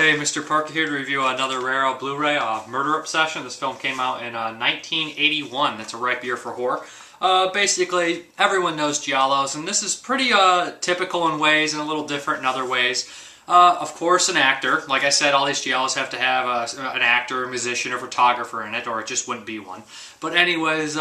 Hey, Mrparka here to review another rare Blu-ray, Murder Obsession. This film came out in 1981. That's a ripe year for horror. Basically, everyone knows Giallos, and this is pretty typical in ways and a little different in other ways. Of course, an actor. Like I said, all these Giallos have to have an actor, a musician, or photographer in it, or it just wouldn't be one. But anyways,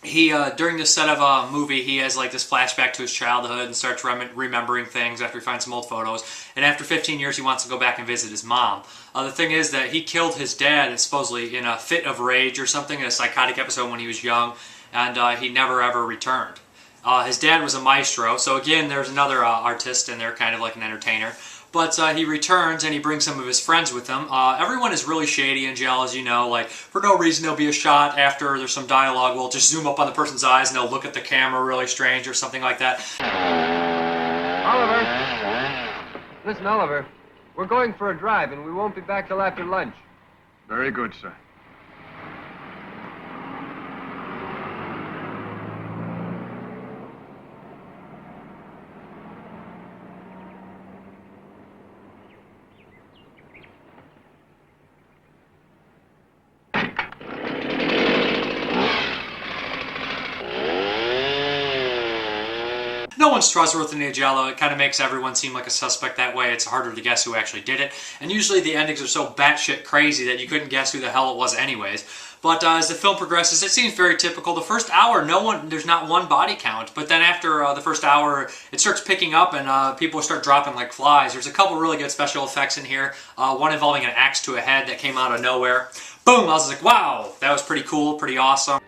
he during this set of a movie, he has like this flashback to his childhood and starts remembering things after he finds some old photos. And after 15 years, he wants to go back and visit his mom. The thing is that he killed his dad, supposedly in a fit of rage or something, in a psychotic episode when he was young, and he never ever returned. His dad was a maestro, so again, there's another artist in there, kind of like an entertainer. But he returns and he brings some of his friends with him. Everyone is really shady in Giallo, as you know. Like, for no reason, there'll be a shot after there's some dialogue. We'll just zoom up on the person's eyes and they'll look at the camera really strange or something like that. Oliver! Listen, Oliver, we're going for a drive and we won't be back till after lunch. Very good, sir. No one's trustworthy in Giallo. It kind of makes everyone seem like a suspect that way. It's harder to guess who actually did it. And usually the endings are so batshit crazy that you couldn't guess who the hell it was anyways. But as the film progresses, it seems very typical. The first hour, there's not one body count. But then after the first hour, it starts picking up and people start dropping like flies. There's a couple really good special effects in here. One involving an axe to a head that came out of nowhere. Boom! I was like, wow, that was pretty cool, pretty awesome.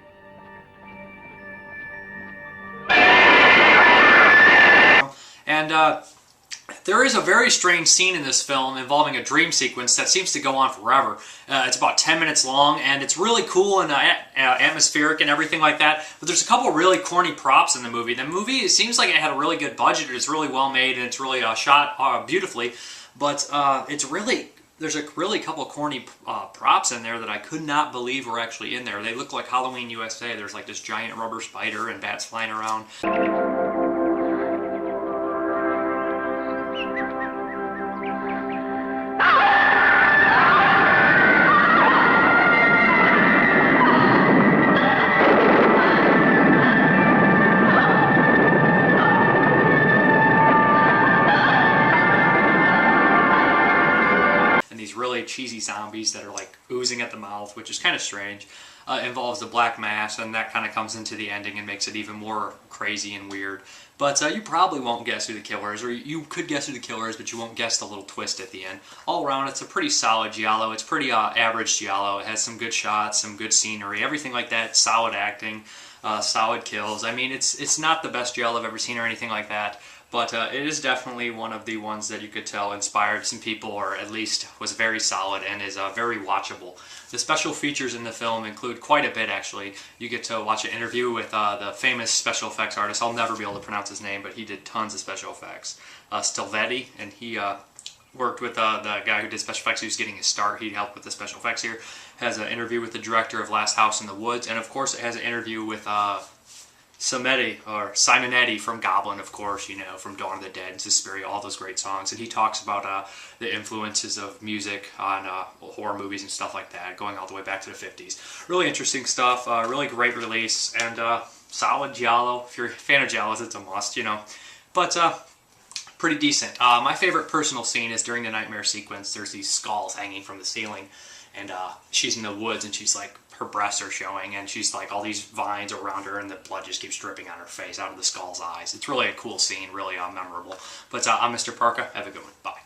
And there is a very strange scene in this film involving a dream sequence that seems to go on forever. It's about 10 minutes long, and it's really cool and atmospheric and everything like that. But there's a couple really corny props in the movie. The movie, it seems like it had a really good budget. It's really well made, and it's really shot beautifully. But there's a really couple corny props in there that I could not believe were actually in there. They look like Halloween USA. There's like this giant rubber spider and bats flying around. Really cheesy zombies that are like oozing at the mouth, which is kind of strange. Involves the black mass, and that kind of comes into the ending and makes it even more crazy and weird. But you probably won't guess who the killer is, or you could guess who the killer is, but you won't guess the little twist at the end. All around, it's a pretty solid Giallo. It's pretty average Giallo. It has some good shots, some good scenery, everything like that. Solid acting, solid kills. I mean, it's not the best Giallo I've ever seen or anything like that. But it is definitely one of the ones that you could tell inspired some people, or at least was very solid and is very watchable. The special features in the film include quite a bit, actually. You get to watch an interview with the famous special effects artist. I'll never be able to pronounce his name, but he did tons of special effects. Stilvetti, and he worked with the guy who did special effects. He was getting his start. He helped with the special effects here. Has an interview with the director of Last House in the Woods, and of course it has an interview with Simonetti from Goblin, of course, you know, from Dawn of the Dead and Suspiria, all those great songs. And he talks about the influences of music on horror movies and stuff like that, going all the way back to the 50s. Really interesting stuff, really great release, and solid Giallo. If you're a fan of Giallos, it's a must, you know. But pretty decent. My favorite personal scene is during the nightmare sequence. There's these skulls hanging from the ceiling, and she's in the woods, and she's like, her breasts are showing, and she's like, all these vines around her, and the blood just keeps dripping on her face out of the skull's eyes. It's really a cool scene, really memorable. But I'm Mrparka. Have a good one. Bye.